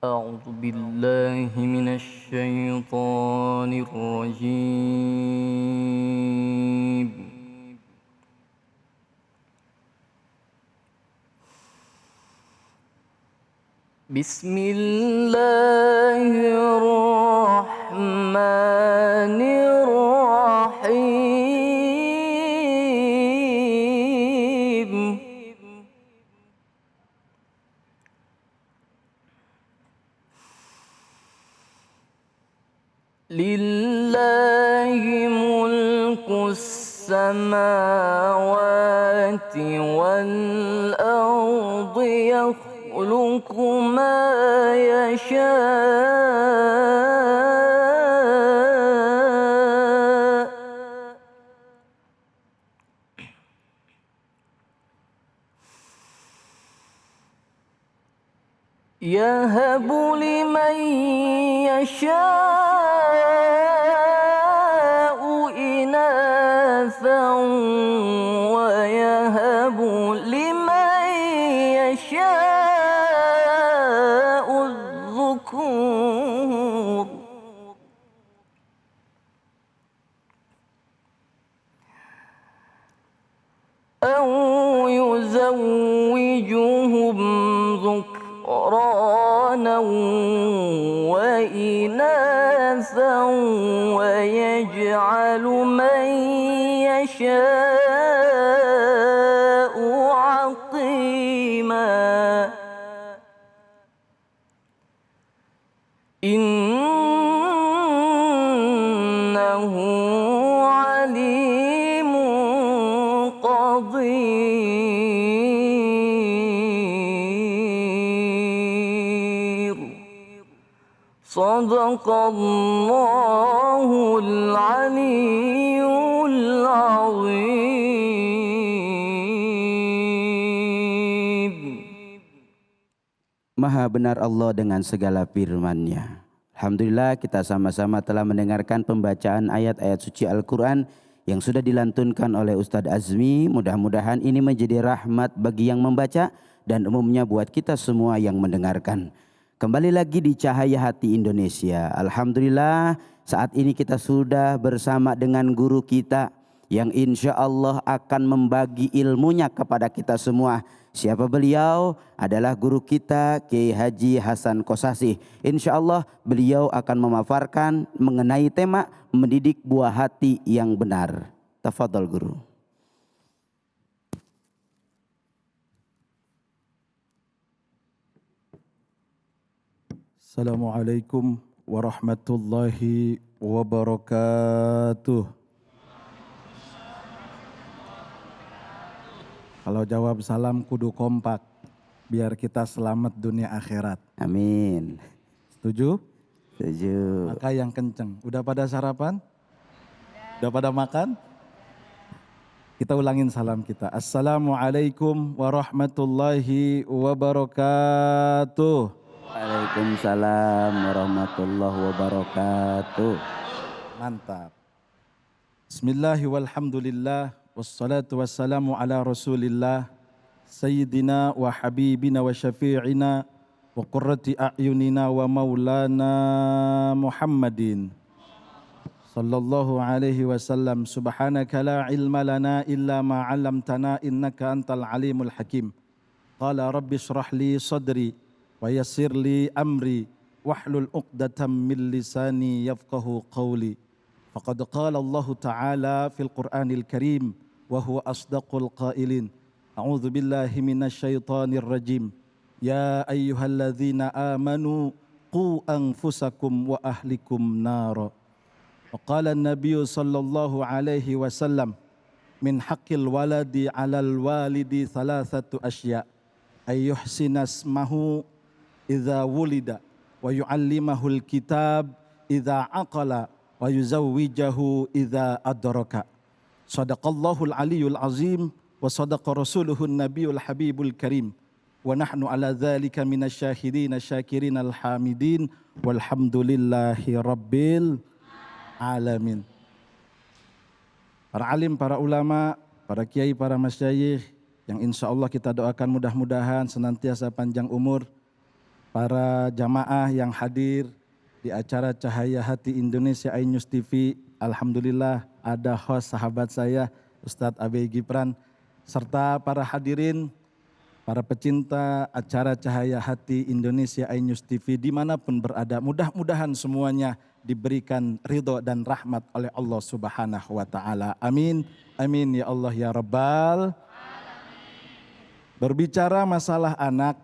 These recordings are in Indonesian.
أعوذ بالله من الشيطان الرجيم. بسم الله الرحمن الرحيم. لله ملك السماوات والأرض يخلق ما يشاء يهب لمن يشاء إناثا ويهب لمن يشاء الذكور أو يزوجهم ذكرانا وإناثا ويجعل من يشاء عقيما إنه عليم قدير. صدق الله العلي العظيم. Maha benar Allah dengan segala firman-Nya. Alhamdulillah kita sama-sama telah mendengarkan pembacaan ayat-ayat suci Al-Quran yang sudah dilantunkan oleh Ustadz Azmi. Mudah-mudahan ini menjadi rahmat bagi yang membaca dan umumnya buat kita semua yang mendengarkan. Kembali lagi di Cahaya Hati Indonesia. Alhamdulillah saat ini kita sudah bersama dengan guru kita yang insya Allah akan membagi ilmunya kepada kita semua. Siapa beliau? Adalah guru kita Kiai Haji Hasan Kosasih. Insya Allah beliau akan memaparkan mengenai tema mendidik buah hati yang benar. Tafadhol guru. Assalamualaikum warahmatullahi wabarakatuh. Kalau jawab salam kudu kompak biar kita selamat dunia akhirat. Amin. Setuju? Setuju. Maka yang kenceng. Udah pada sarapan? Udah pada makan? Kita ulangin salam kita. Assalamualaikum warahmatullahi wabarakatuh. Waalaikumsalam warahmatullahi wabarakatuh. Mantap. Bismillahi walhamdulillah. Wassalatu wassalamu ala rasulillah Sayyidina wa habibina wa syafi'ina wa qurrati a'yunina wa maulana Muhammadin sallallahu alaihi wasallam. Subhanaka la ilma lana illa ma 'allamtana innaka antal alimul hakim. Qala rabbi shrah li sadri wa yassir li amri wahlul 'uqdatam min lisani yafqahu qawli. Faqad qala Allah Ta'ala fil Qur'anil Karim wa huwa asdaqul qailin. A'udzu billahi minasy syaithanir rajim. Ya ayyuhalladzina amanu qu anfusakum wa ahlikum nara. Wa qala an-nabiy sallallahu alaihi wasallam min haqqil waladi 'alal walidi thalathatu asya. Ayyuhsina ismahu idza wulida wa yu'allimahul kitab idza aqala wa yuzawwijahu idza adraka. Sadaqallahul aliyul azim wa sadaqa rasuluhun nabiyul habibul karim. Wa nahnu ala dzalika minasyahidin syakirin alhamidin walhamdulillahi rabbil alamin. Para alim, para ulama, para kiai, para masyayikh yang insya Allah kita doakan mudah-mudahan senantiasa panjang umur, para jamaah yang hadir di acara Cahaya Hati Indonesia iNews TV. Alhamdulillah ada host sahabat saya Ustadz Abe Gibran, serta para hadirin, para pecinta acara Cahaya Hati Indonesia iNews TV dimanapun berada. Mudah-mudahan semuanya diberikan ridho dan rahmat oleh Allah Subhanahu wa Ta'ala. Amin, amin ya Allah ya Rabbal. Berbicara masalah anak,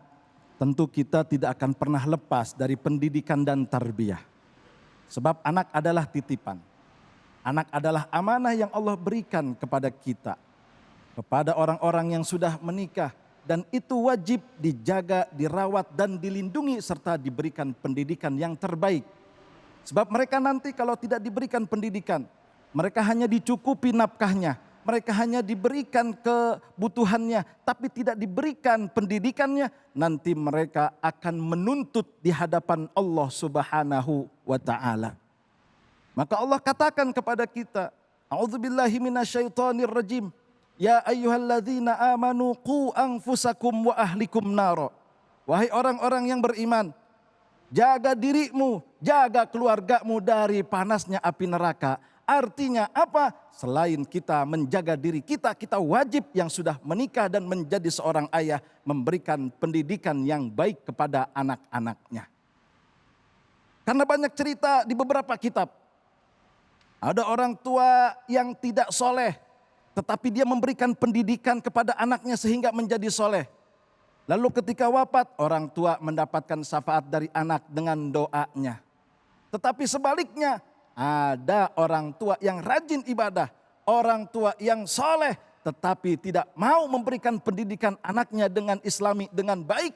tentu kita tidak akan pernah lepas dari pendidikan dan tarbiyah. Sebab anak adalah titipan. Anak adalah amanah yang Allah berikan kepada kita, kepada orang-orang yang sudah menikah. Dan itu wajib dijaga, dirawat dan dilindungi serta diberikan pendidikan yang terbaik. Sebab mereka nanti kalau tidak diberikan pendidikan, mereka hanya dicukupi nafkahnya. Mereka hanya diberikan kebutuhannya, tapi tidak diberikan pendidikannya. Nanti mereka akan menuntut di hadapan Allah Subhanahu wa Ta'ala. Maka Allah katakan kepada kita, A'udzubillahi minasyaitonir rajim. Ya ayyuhalladzina amanu qu anfusakum wa ahlikum naro. Wahai orang-orang yang beriman, jaga dirimu, jaga keluargamu dari panasnya api neraka. Artinya apa? Selain kita menjaga diri kita, kita wajib yang sudah menikah dan menjadi seorang ayah memberikan pendidikan yang baik kepada anak-anaknya. Karena banyak cerita di beberapa kitab. Ada orang tua yang tidak soleh, tetapi dia memberikan pendidikan kepada anaknya sehingga menjadi soleh. Lalu ketika wafat, orang tua mendapatkan syafaat dari anak dengan doanya. Tetapi sebaliknya, ada orang tua yang rajin ibadah, orang tua yang soleh, tetapi tidak mau memberikan pendidikan anaknya dengan islami, dengan baik.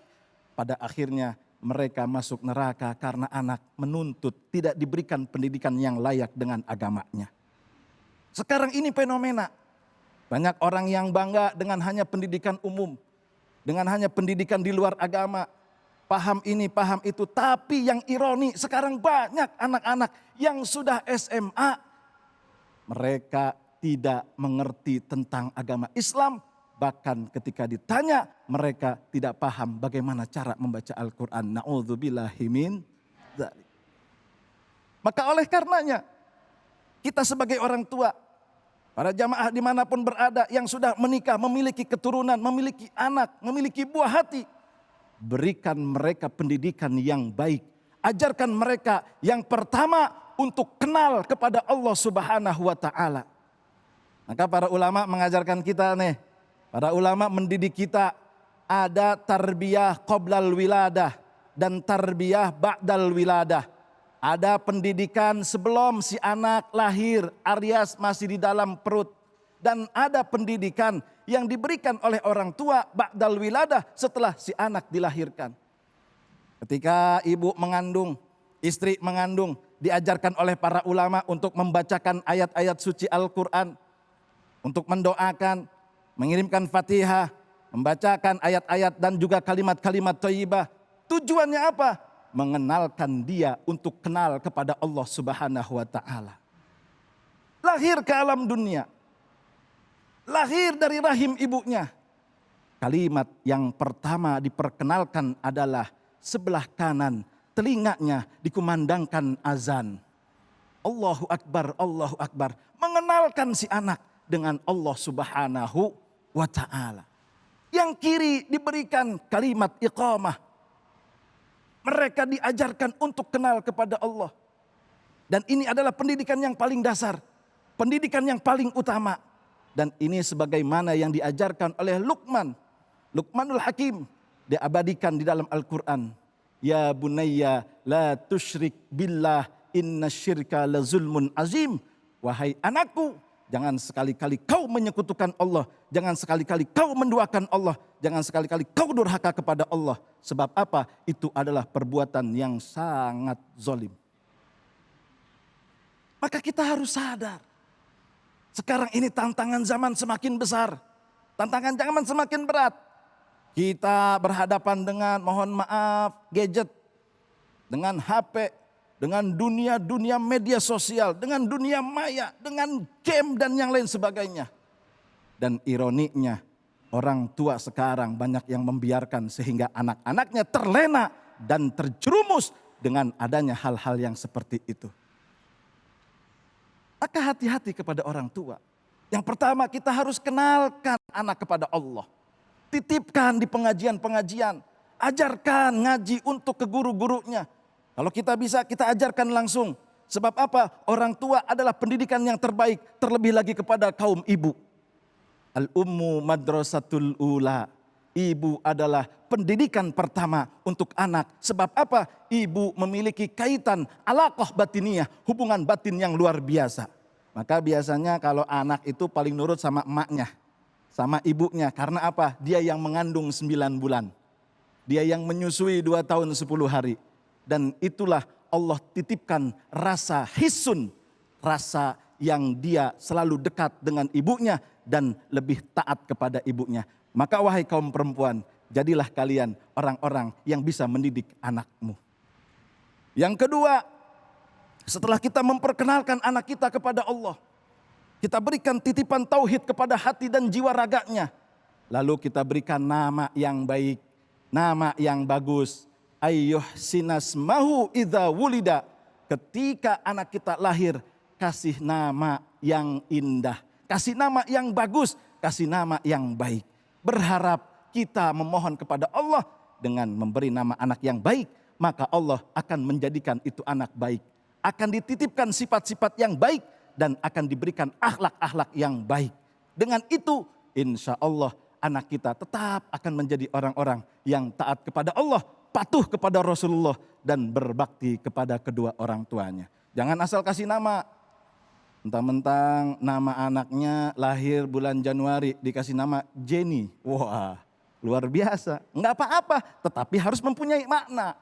Pada akhirnya mereka masuk neraka karena anak menuntut tidak diberikan pendidikan yang layak dengan agamanya. Sekarang ini fenomena, banyak orang yang bangga dengan hanya pendidikan umum, dengan hanya pendidikan di luar agama. Paham ini, paham itu. Tapi yang ironi sekarang banyak anak-anak yang sudah SMA. Mereka tidak mengerti tentang agama Islam. Bahkan ketika ditanya mereka tidak paham bagaimana cara membaca Al-Quran. Na'udzubillahi min dzalik. Maka oleh karenanya kita sebagai orang tua, para jamaah dimanapun berada yang sudah menikah, memiliki keturunan, memiliki anak, memiliki buah hati. Berikan mereka pendidikan yang baik. Ajarkan mereka yang pertama untuk kenal kepada Allah Subhanahu wa Ta'ala. Maka para ulama mengajarkan kita nih. Para ulama mendidik kita ada tarbiyah qoblal wiladah dan tarbiyah ba'dal wiladah. Ada pendidikan sebelum si anak lahir alias masih di dalam perut. Dan ada pendidikan yang diberikan oleh orang tua ba'dal wiladah setelah si anak dilahirkan. Ketika ibu mengandung, istri mengandung, diajarkan oleh para ulama untuk membacakan ayat-ayat suci Al-Quran. Untuk mendoakan, mengirimkan Fatihah, membacakan ayat-ayat dan juga kalimat-kalimat thayyibah. Tujuannya apa? Mengenalkan dia untuk kenal kepada Allah Subhanahu wa Ta'ala. Lahir ke alam dunia. Lahir dari rahim ibunya. Kalimat yang pertama diperkenalkan adalah sebelah kanan telinganya dikumandangkan azan. Allahu Akbar, Allahu Akbar. Mengenalkan si anak dengan Allah Subhanahu wa Ta'ala. Yang kiri diberikan kalimat iqamah. Mereka diajarkan untuk kenal kepada Allah. Dan ini adalah pendidikan yang paling dasar. Pendidikan yang paling utama. Dan ini sebagaimana yang diajarkan oleh Luqmanul Hakim. Diabadikan di dalam Al-Quran. Ya bunayya la tusyrik billah inna syirka la zulmun azim. Wahai anakku, jangan sekali-kali kau menyekutukan Allah. Jangan sekali-kali kau menduakan Allah. Jangan sekali-kali kau durhaka kepada Allah. Sebab apa? Itu adalah perbuatan yang sangat zalim. Maka kita harus sadar. Sekarang ini tantangan zaman semakin besar. Tantangan zaman semakin berat. Kita berhadapan dengan, mohon maaf, gadget. Dengan HP. Dengan dunia media sosial. Dengan dunia maya. Dengan game dan yang lain sebagainya. Dan ironinya, orang tua sekarang banyak yang membiarkan sehingga anak-anaknya terlena dan terjerumus dengan adanya hal-hal yang seperti itu. Maka hati-hati kepada orang tua. Yang pertama kita harus kenalkan anak kepada Allah. Titipkan di pengajian-pengajian. Ajarkan ngaji untuk ke guru-gurunya. Kalau kita bisa kita ajarkan langsung. Sebab apa? Orang tua adalah pendidikan yang terbaik. Terlebih lagi kepada kaum ibu. Al-ummu madrasatul ula. Ibu adalah pendidikan pertama untuk anak. Sebab apa? Ibu memiliki kaitan alaqah batiniyah, hubungan batin yang luar biasa. Maka biasanya kalau anak itu paling nurut sama emaknya, sama ibunya. Karena apa? Dia yang mengandung 9 bulan. Dia yang menyusui 2 tahun 10 hari. Dan itulah Allah titipkan rasa hisun, rasa yang dia selalu dekat dengan ibunya dan lebih taat kepada ibunya. Maka wahai kaum perempuan, jadilah kalian orang-orang yang bisa mendidik anakmu. Yang kedua, setelah kita memperkenalkan anak kita kepada Allah, kita berikan titipan tauhid kepada hati dan jiwa raganya. Lalu kita berikan nama yang baik, nama yang bagus. Ayyuhsinasmahu idza wulida. Ketika anak kita lahir, kasih nama yang indah, kasih nama yang bagus, kasih nama yang baik. Berharap kita memohon kepada Allah dengan memberi nama anak yang baik, maka Allah akan menjadikan itu anak baik. Akan dititipkan sifat-sifat yang baik dan akan diberikan akhlak-akhlak yang baik. Dengan itu insya Allah anak kita tetap akan menjadi orang-orang yang taat kepada Allah, patuh kepada Rasulullah dan berbakti kepada kedua orang tuanya. Jangan asal kasih nama. Mentang-mentang nama anaknya lahir bulan Januari dikasih nama Jenny. Wah, luar biasa. Enggak apa-apa, tetapi harus mempunyai makna.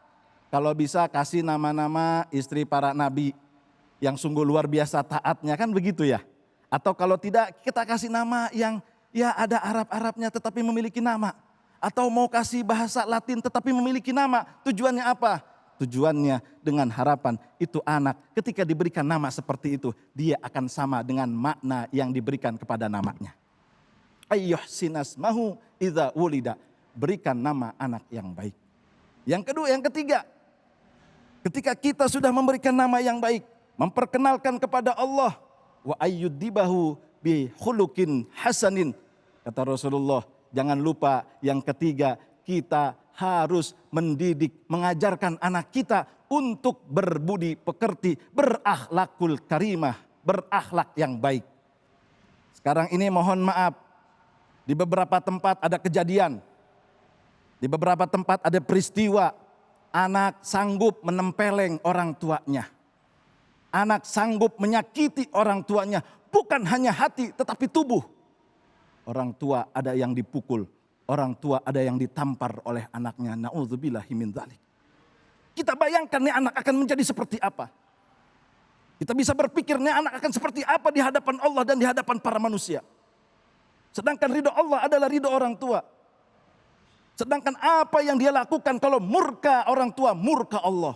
Kalau bisa kasih nama-nama istri para nabi yang sungguh luar biasa taatnya, kan begitu ya. Atau kalau tidak kita kasih nama yang ya ada Arab-Arabnya tetapi memiliki nama. Atau mau kasih bahasa Latin tetapi memiliki nama. Tujuannya apa? Tujuannya dengan harapan itu anak ketika diberikan nama seperti itu, dia akan sama dengan makna yang diberikan kepada namanya. Ayyuhsinasmahu idza wulida. Berikan nama anak yang baik. Yang kedua, yang ketiga, ketika kita sudah memberikan nama yang baik, memperkenalkan kepada Allah, wa ayyudibahu bi khuluqin hasanin. Kata Rasulullah, jangan lupa yang ketiga, kita harus mendidik, mengajarkan anak kita untuk berbudi pekerti, berakhlakul karimah, berakhlak yang baik. Sekarang ini mohon maaf, di beberapa tempat ada kejadian, di beberapa tempat ada peristiwa, anak sanggup menempeleng orang tuanya. Anak sanggup menyakiti orang tuanya, bukan hanya hati tetapi tubuh. Orang tua ada yang dipukul, orang tua ada yang ditampar oleh anaknya. Na'udzubillahi min dzalik. Kita bayangkan nih anak akan menjadi seperti apa. Kita bisa berpikir nih anak akan seperti apa di hadapan Allah dan di hadapan para manusia. Sedangkan ridho Allah adalah ridho orang tua. Sedangkan apa yang dia lakukan kalau murka orang tua, murka Allah.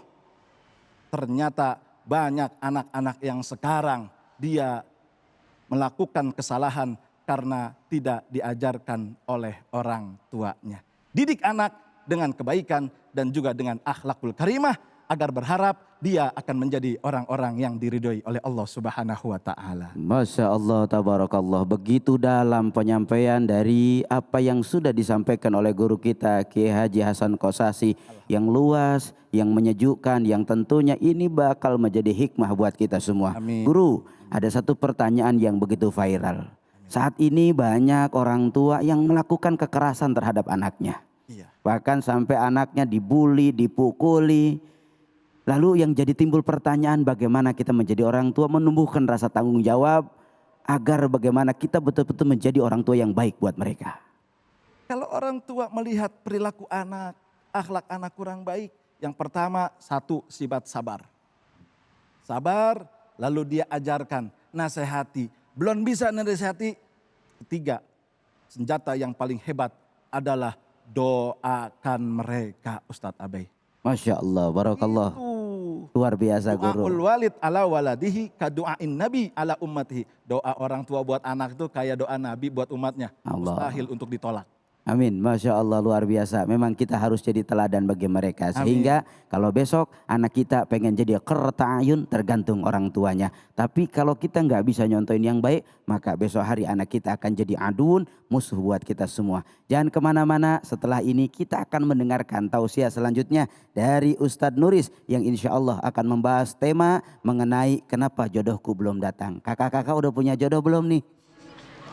Ternyata banyak anak-anak yang sekarang dia melakukan kesalahan karena tidak diajarkan oleh orang tuanya. Didik anak dengan kebaikan dan juga dengan akhlakul karimah agar berharap dia akan menjadi orang-orang yang diridhoi oleh Allah Subhanahu wa taala. Masya Allah, tabarakallah. Begitu dalam penyampaian dari apa yang sudah disampaikan oleh guru kita Kiai Haji Hasan Kosasi, yang luas, yang menyejukkan, yang tentunya ini bakal menjadi hikmah buat kita semua. Amin. Guru, ada satu pertanyaan yang begitu viral. Saat ini banyak orang tua yang melakukan kekerasan terhadap anaknya. Iya. Bahkan sampai anaknya dibully, dipukuli. Lalu yang jadi timbul pertanyaan, bagaimana kita menjadi orang tua menumbuhkan rasa tanggung jawab agar bagaimana kita betul-betul menjadi orang tua yang baik buat mereka. Kalau orang tua melihat perilaku anak, akhlak anak kurang baik, yang pertama satu, sifat sabar. Sabar, lalu dia ajarkan, nasihati. Belum bisa nasihati, ketiga, senjata yang paling hebat adalah doakan mereka, Ustadz Abai. Masya Allah, barakallah. Luar biasa guru. Doaul walid ala waladihi kadu'ain nabi ala ummatihi. Doa orang tua buat anak itu kayak doa nabi buat umatnya. Allah. Mustahil untuk ditolak. Amin, Masya Allah luar biasa. Memang kita harus jadi teladan bagi mereka. Sehingga kalau besok anak kita pengen jadi qurrata ayun tergantung orang tuanya. Tapi kalau kita nggak bisa nyontoin yang baik, maka besok hari anak kita akan jadi aduun, musuh buat kita semua. Jangan kemana-mana, setelah ini kita akan mendengarkan tausiah selanjutnya dari Ustadz Nuris yang insya Allah akan membahas tema mengenai kenapa jodohku belum datang. Kakak-kakak udah punya jodoh belum nih?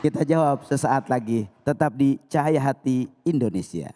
Kita jawab sesaat lagi, tetap di Cahaya Hati Indonesia.